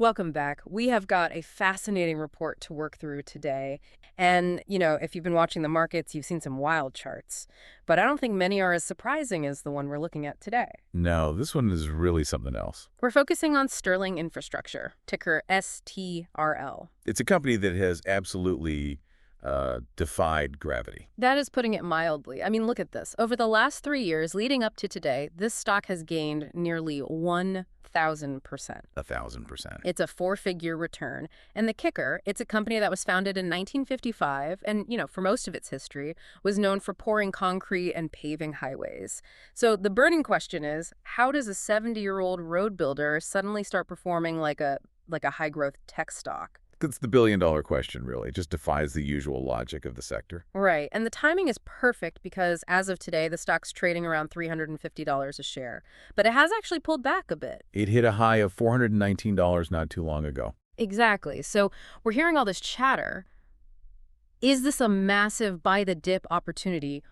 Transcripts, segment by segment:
Welcome back. We have got a fascinating report to work through today. And, if you've been watching the markets, you've seen some wild charts. But I don't think many are as surprising as the one we're looking at today. No, this one is really something else. We're focusing on Sterling Infrastructure, ticker STRL. It's a company that has absolutely defied gravity. That is putting it mildly. I mean, look at this. Over the last 3 years leading up to today, this stock has gained nearly 1,000%. 1,000%. It's a four-figure return. And the kicker, it's a company that was founded in 1955 and, for most of its history, was known for pouring concrete and paving highways. So the burning question is, how does a 70-year-old road builder suddenly start performing like a high-growth tech stock? That's the billion-dollar question, really. It just defies the usual logic of the sector. Right. And the timing is perfect because as of today, the stock's trading around $350 a share. But it has actually pulled back a bit. It hit a high of $419 not too long ago. Exactly. So we're hearing all this chatter. Is this a massive buy-the-dip opportunity,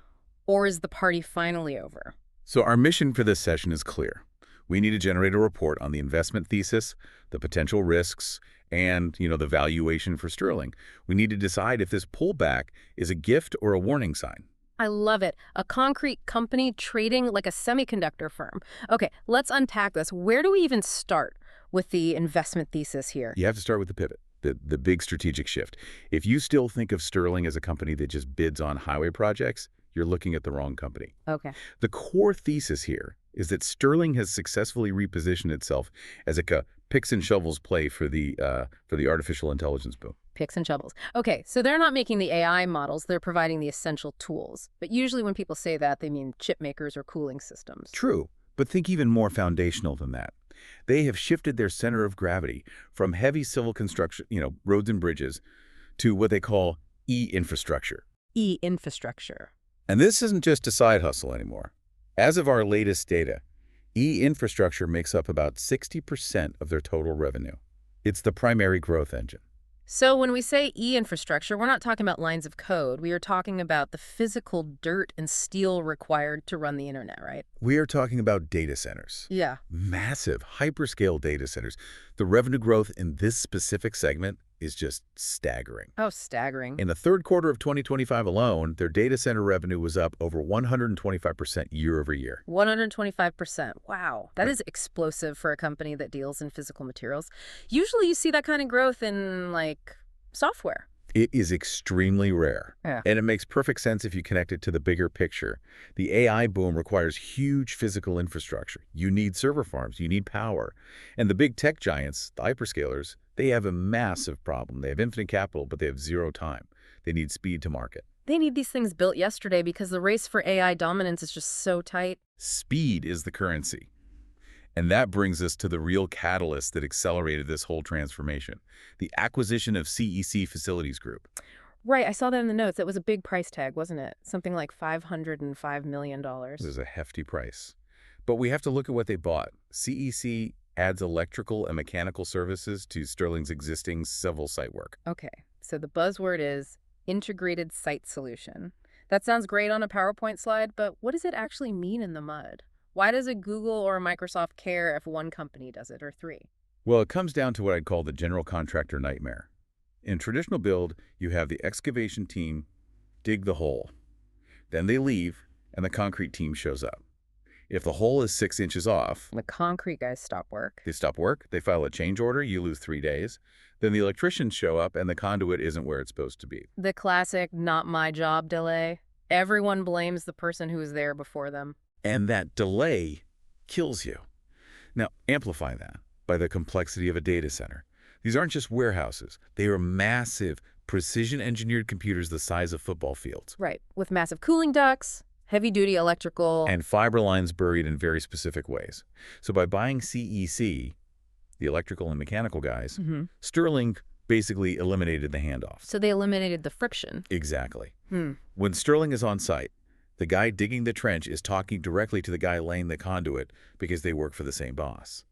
or is the party finally over? So our mission for this session is clear. We need to generate a report on the investment thesis, the potential risks, and, the valuation for Sterling. We need to decide if this pullback is a gift or a warning sign. I love it. A concrete company trading like a semiconductor firm. Okay, let's unpack this. Where do we even start with the investment thesis here? You have to start with the pivot, the big strategic shift. If you still think of Sterling as a company that just bids on highway projects, you're looking at the wrong company. Okay. The core thesis here is that Sterling has successfully repositioned itself as a picks and shovels play for the artificial intelligence boom. Picks and shovels. Okay, so they're not making the AI models, they're providing the essential tools. But usually when people say that, they mean chip makers or cooling systems. True, but think even more foundational than that. They have shifted their center of gravity from heavy civil construction, roads and bridges, to what they call E-infrastructure. E-infrastructure. And this isn't just a side hustle anymore. As of our latest data, E-infrastructure makes up about 60% of their total revenue. It's the primary growth engine. So when we say E-infrastructure, we're not talking about lines of code. We are talking about the physical dirt and steel required to run the internet, right? We are talking about data centers. Yeah. Massive, hyperscale data centers. The revenue growth in this specific segment is just staggering. Oh, staggering. In the third quarter of 2025 alone, their data center revenue was up over 125% year over year. 125%. Wow. That is explosive for a company that deals in physical materials. Usually you see that kind of growth in, software. It is extremely rare. Yeah. And it makes perfect sense if you connect it to the bigger picture. The AI boom requires huge physical infrastructure. You need server farms, you need power. And the big tech giants, the hyperscalers, they have a massive problem. They have infinite capital, but they have zero time. They need speed to market. They need these things built yesterday because the race for AI dominance is just so tight. Speed is the currency. And that brings us to the real catalyst that accelerated this whole transformation, the acquisition of CEC Facilities Group. Right, I saw that in the notes. It was a big price tag, wasn't it? Something like $505 million. This is a hefty price. But we have to look at what they bought. CEC adds electrical and mechanical services to Sterling's existing civil site work. Okay, so the buzzword is integrated site solution. That sounds great on a PowerPoint slide, but what does it actually mean in the mud? Why does a Google or a Microsoft care if one company does it or three? Well, it comes down to what I'd call the general contractor nightmare. In traditional build, you have the excavation team dig the hole. Then they leave, and the concrete team shows up. If the hole is 6 inches off, The concrete guys stop work. they stop work, they file a change order, you lose 3 days. Then the electricians show up, and the conduit isn't where it's supposed to be. The classic not my job delay. Everyone blames the person who was there before them. And that delay kills you. Now, amplify that by the complexity of a data center. These aren't just warehouses. They are massive, precision-engineered computers the size of football fields. Right, with massive cooling ducts, heavy-duty electrical. And fiber lines buried in very specific ways. So by buying CEC, the electrical and mechanical guys, Sterling basically eliminated the handoff. So they eliminated the friction. Exactly. When Sterling is on site, the guy digging the trench is talking directly to the guy laying the conduit because they work for the same boss.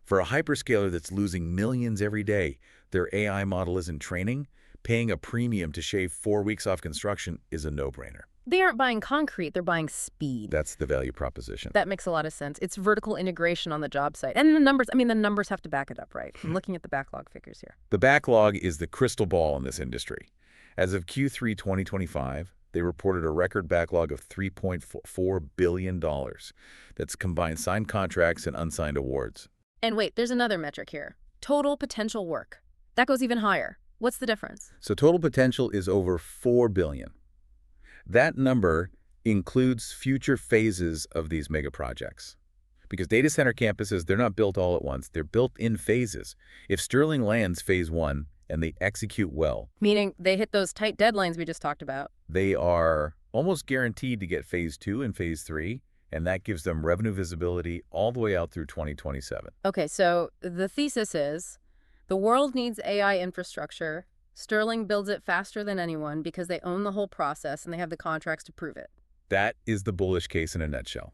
For a hyperscaler that's losing millions every day, their AI model isn't training, paying a premium to shave 4 weeks off construction is a no-brainer. They aren't buying concrete, they're buying speed. That's the value proposition. That makes a lot of sense. It's vertical integration on the job site. And the numbers, I mean, the numbers have to back it up, right? I'm looking at the backlog figures here. The backlog is the crystal ball in this industry. As of Q3 2025, they reported a record backlog of $3.4 billion. That's combined signed contracts and unsigned awards. And wait, there's another metric here. Total potential work. That goes even higher. What's the difference? So total potential is over $4 billion. That number includes future phases of these mega projects. Because data center campuses, they're not built all at once. They're built in phases. If Sterling lands phase 1 and they execute well, Meaning they hit those tight deadlines we just talked about. they are almost guaranteed to get phase 2 and phase 3, and that gives them revenue visibility all the way out through 2027. Okay, so the thesis is the world needs AI infrastructure. Sterling builds it faster than anyone because they own the whole process and they have the contracts to prove it. That is the bullish case in a nutshell.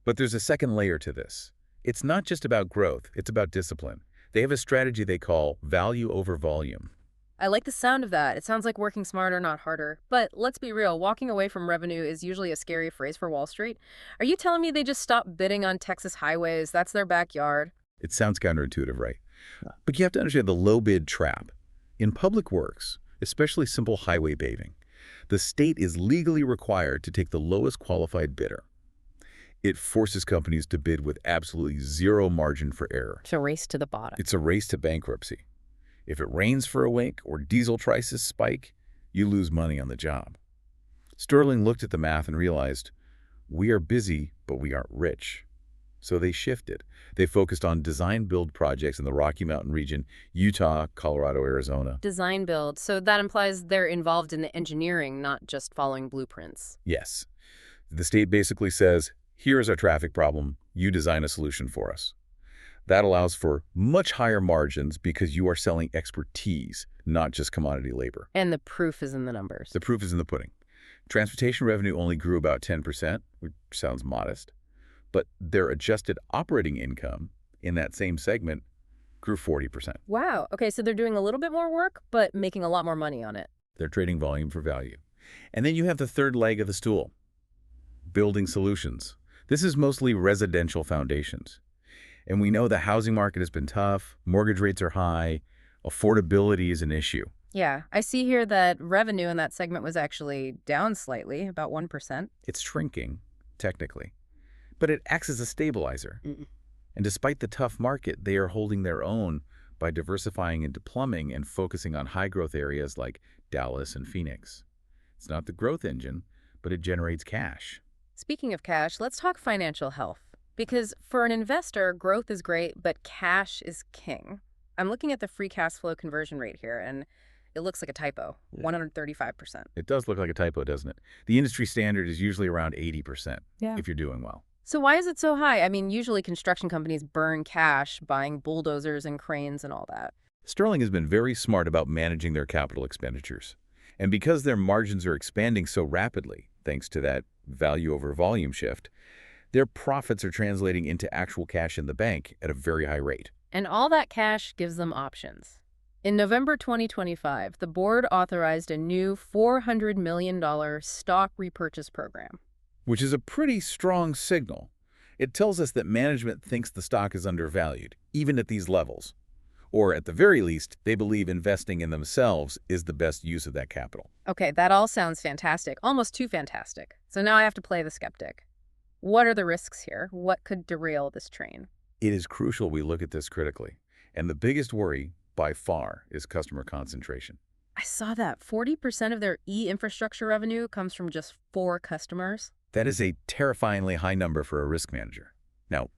But there's a second layer to this. It's not just about growth, it's about discipline. They have a strategy they call value over volume. I like the sound of that. It sounds like working smarter, not harder. But let's be real, walking away from revenue is usually a scary phrase for Wall Street. Are you telling me they just stopped bidding on Texas highways? That's their backyard. It sounds counterintuitive, right? But you have to understand the low bid trap. In public works, especially simple highway paving, the state is legally required to take the lowest qualified bidder. It forces companies to bid with absolutely zero margin for error. It's a race to the bottom. It's a race to bankruptcy. If it rains for a week or diesel prices spike, you lose money on the job. Sterling looked at the math and realized, we are busy, but we aren't rich. So they shifted. They focused on design-build projects in the Rocky Mountain region, Utah, Colorado, Arizona. Design build. So that implies they're involved in the engineering, not just following blueprints. Yes. The state basically says, here's our traffic problem. You design a solution for us. That allows for much higher margins because you are selling expertise, not just commodity labor. And the proof is in the numbers. The proof is in the pudding. Transportation revenue only grew about 10%, which sounds modest, but their adjusted operating income in that same segment grew 40%. Wow. Okay, so they're doing a little bit more work, but making a lot more money on it. They're trading volume for value. And then you have the third leg of the stool, building solutions. This is mostly residential foundations. And we know the housing market has been tough, mortgage rates are high, affordability is an issue. Yeah, I see here that revenue in that segment was actually down slightly, about 1%. It's shrinking, technically, but it acts as a stabilizer. Mm. And despite the tough market, they are holding their own by diversifying into plumbing and focusing on high-growth areas like Dallas and Phoenix. It's not the growth engine, but it generates cash. Speaking of cash, let's talk financial health. Because for an investor, growth is great, but cash is king. I'm looking at the free cash flow conversion rate here, and it looks like a typo, 135%. It does look like a typo, doesn't it? The industry standard is usually around 80% if you're doing well. So why is it so high? I mean, usually construction companies burn cash buying bulldozers and cranes and all that. Sterling has been very smart about managing their capital expenditures. And because their margins are expanding so rapidly, thanks to that value over volume shift, their profits are translating into actual cash in the bank at a very high rate. And all that cash gives them options. In November 2025, the board authorized a new $400 million stock repurchase program. Which is a pretty strong signal. It tells us that management thinks the stock is undervalued, even at these levels. Or at the very least, they believe investing in themselves is the best use of that capital. Okay, that all sounds fantastic, almost too fantastic. So now I have to play the skeptic. What are the risks here? What could derail this train? It is crucial we look at this critically. And the biggest worry, by far, is customer concentration. I saw that 40% of their e-infrastructure revenue comes from just 4 customers. That is a terrifyingly high number for a risk manager. Now,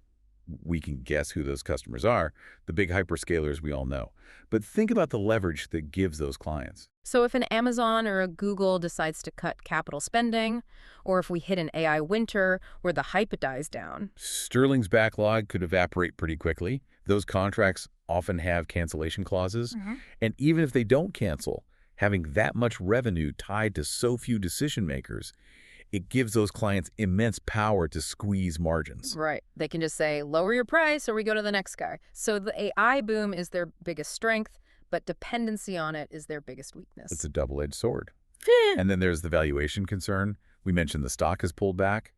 we can guess who those customers are, the big hyperscalers we all know. But think about the leverage that gives those clients. So if an Amazon or a Google decides to cut capital spending, or if we hit an AI winter where the hype dies down. Sterling's backlog could evaporate pretty quickly. Those contracts often have cancellation clauses. And even if they don't cancel, having that much revenue tied to so few decision makers, it gives those clients immense power to squeeze margins. Right. They can just say, lower your price or we go to the next guy. So the AI boom is their biggest strength, but dependency on it is their biggest weakness. It's a double-edged sword. And then there's the valuation concern. We mentioned the stock has pulled back.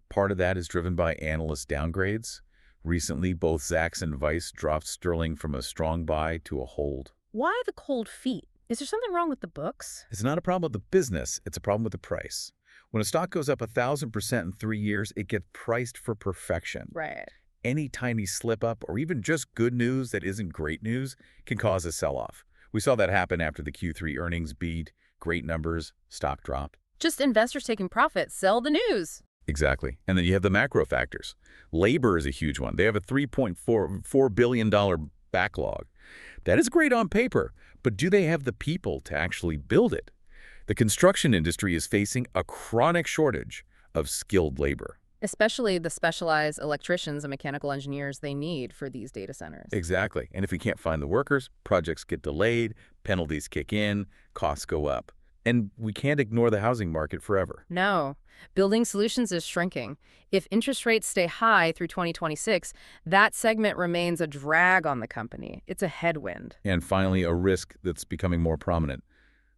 Part of that is driven by analyst downgrades. Recently, both Zacks and Vice dropped Sterling from a strong buy to a hold. Why the cold feet? Is there something wrong with the books? It's not a problem with the business, it's a problem with the price. When a stock goes up 1,000% in 3 years, it gets priced for perfection. Right. Any tiny slip up or even just good news that isn't great news can cause a sell-off. We saw that happen after the Q3 earnings beat, great numbers, stock dropped. Just investors taking profits. Sell the news. Exactly. And then you have the macro factors. Labor is a huge one. They have a $3.4 billion backlog. That is great on paper, but do they have the people to actually build it? The construction industry is facing a chronic shortage of skilled labor. Especially the specialized electricians and mechanical engineers they need for these data centers. Exactly. And if we can't find the workers, projects get delayed, penalties kick in, costs go up. And we can't ignore the housing market forever. No. Building Solutions is shrinking. If interest rates stay high through 2026, that segment remains a drag on the company. It's a headwind. And finally, a risk that's becoming more prominent: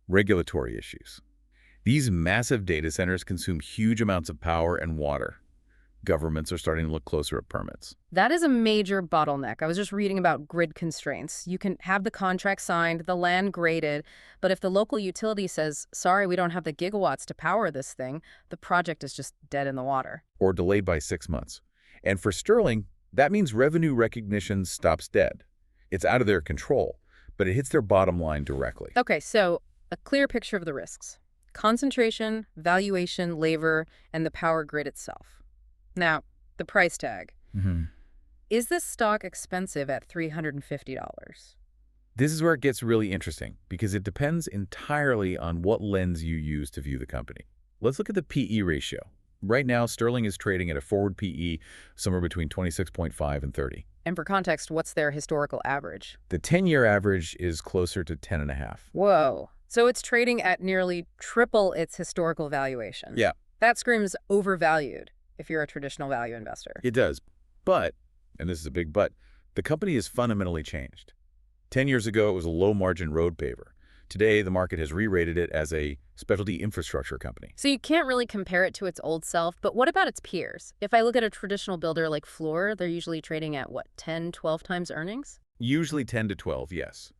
regulatory issues. These massive data centers consume huge amounts of power and water. Governments are starting to look closer at permits. That is a major bottleneck. I was just reading about grid constraints. You can have the contract signed, the land graded, but if the local utility says, sorry, we don't have the gigawatts to power this thing, the project is just dead in the water. Or delayed by 6 months. And for Sterling, that means revenue recognition stops dead. It's out of their control, but it hits their bottom line directly. Okay, so a clear picture of the risks: concentration, valuation, labor, and the power grid itself. Now, the price tag. Is this stock expensive at $350? This is where it gets really interesting, because it depends entirely on what lens you use to view the company. Let's look at the PE ratio. Right now, Sterling is trading at a forward PE somewhere between 26.5 and 30. And for context, what's their historical average? The 10-year average is closer to 10.5. Whoa. So it's trading at nearly triple its historical valuation. Yeah. That screams overvalued if you're a traditional value investor. It does. But, and this is a big but, the company has fundamentally changed. 10 years ago, it was a low-margin road paver. Today, the market has re-rated it as a specialty infrastructure company. So you can't really compare it to its old self, but what about its peers? If I look at a traditional builder like Fluor, they're usually trading at, what, 10, 12 times earnings? Usually 10 to 12, yes.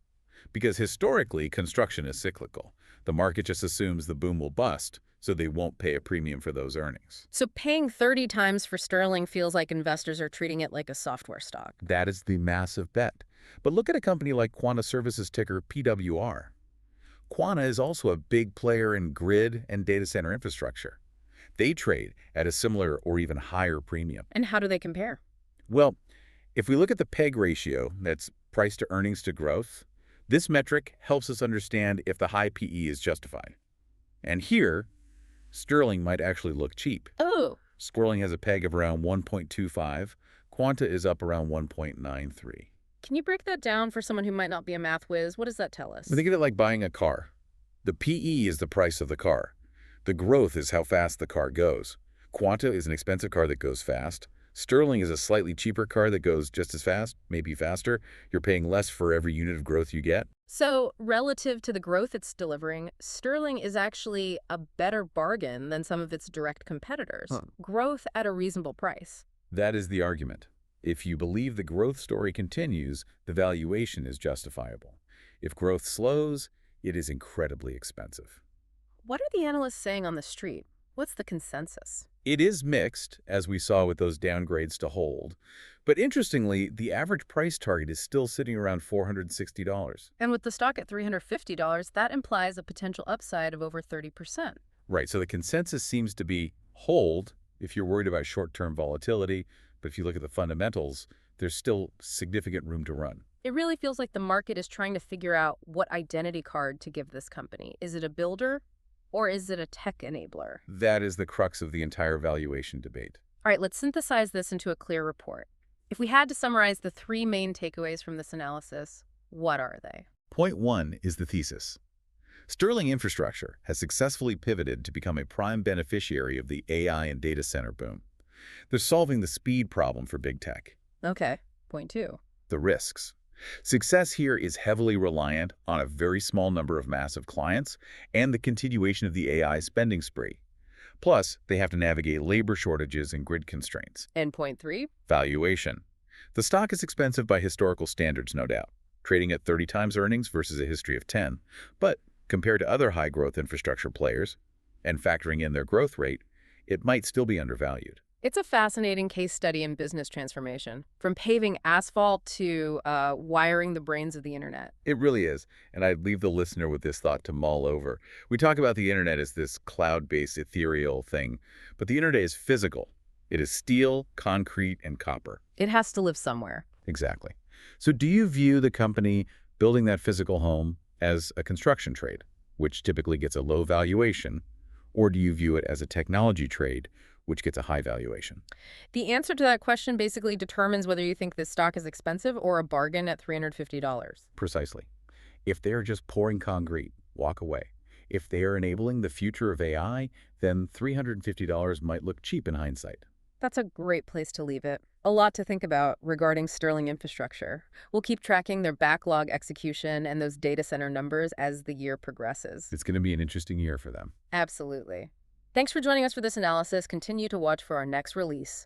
Because historically, construction is cyclical. The market just assumes the boom will bust, so they won't pay a premium for those earnings. So paying 30 times for Sterling feels like investors are treating it like a software stock. That is the massive bet. But look at a company like Quanta Services, ticker PWR. Quanta is also a big player in grid and data center infrastructure. They trade at a similar or even higher premium. And how do they compare? Well, if we look at the PEG ratio, that's price to earnings to growth, this metric helps us understand if the high PE is justified. And here, Sterling might actually look cheap. Oh. Sterling has a PEG of around 1.25. Quanta is up around 1.93. Can you break that down for someone who might not be a math whiz? What does that tell us? Think of it like buying a car. The PE is the price of the car. The growth is how fast the car goes. Quanta is an expensive car that goes fast. Sterling is a slightly cheaper car that goes just as fast, maybe faster. You're paying less for every unit of growth you get. So, relative to the growth it's delivering, Sterling is actually a better bargain than some of its direct competitors. Growth at a reasonable price. That is the argument. If you believe the growth story continues, the valuation is justifiable. If growth slows, it is incredibly expensive. What are the analysts saying on the street? What's the consensus? It is mixed, as we saw with those downgrades to hold. But interestingly, the average price target is still sitting around $460. And with the stock at $350, that implies a potential upside of over 30%. Right, so the consensus seems to be hold if you're worried about short-term volatility, but if you look at the fundamentals, there's still significant room to run. It really feels like the market is trying to figure out what identity card to give this company. Is it a builder or is it a tech enabler? That is the crux of the entire valuation debate. All right, let's synthesize this into a clear report. If we had to summarize the three main takeaways from this analysis, what are they? Point 1 is the thesis. Sterling Infrastructure has successfully pivoted to become a prime beneficiary of the AI and data center boom. They're solving the speed problem for big tech. Okay, point 2. The risks. Success here is heavily reliant on a very small number of massive clients and the continuation of the AI spending spree. Plus, they have to navigate labor shortages and grid constraints. And point three? Valuation. The stock is expensive by historical standards, no doubt, trading at 30 times earnings versus a history of 10. But compared to other high-growth infrastructure players, and factoring in their growth rate, it might still be undervalued. It's a fascinating case study in business transformation, from paving asphalt to wiring the brains of the internet. It really is, and I'd leave the listener with this thought to mull over. We talk about the internet as this cloud-based ethereal thing, but the internet is physical. It is steel, concrete, and copper. It has to live somewhere. Exactly. So do you view the company building that physical home as a construction trade, which typically gets a low valuation, or do you view it as a technology trade, which gets a high valuation? The answer to that question basically determines whether you think this stock is expensive or a bargain at $350. Precisely. If they're just pouring concrete, walk away. If they are enabling the future of AI, then $350 might look cheap in hindsight. That's a great place to leave it. A lot to think about regarding Sterling Infrastructure. We'll keep tracking their backlog execution and those data center numbers as the year progresses. It's going to be an interesting year for them. Absolutely. Thanks for joining us for this analysis. Continue to watch for our next release.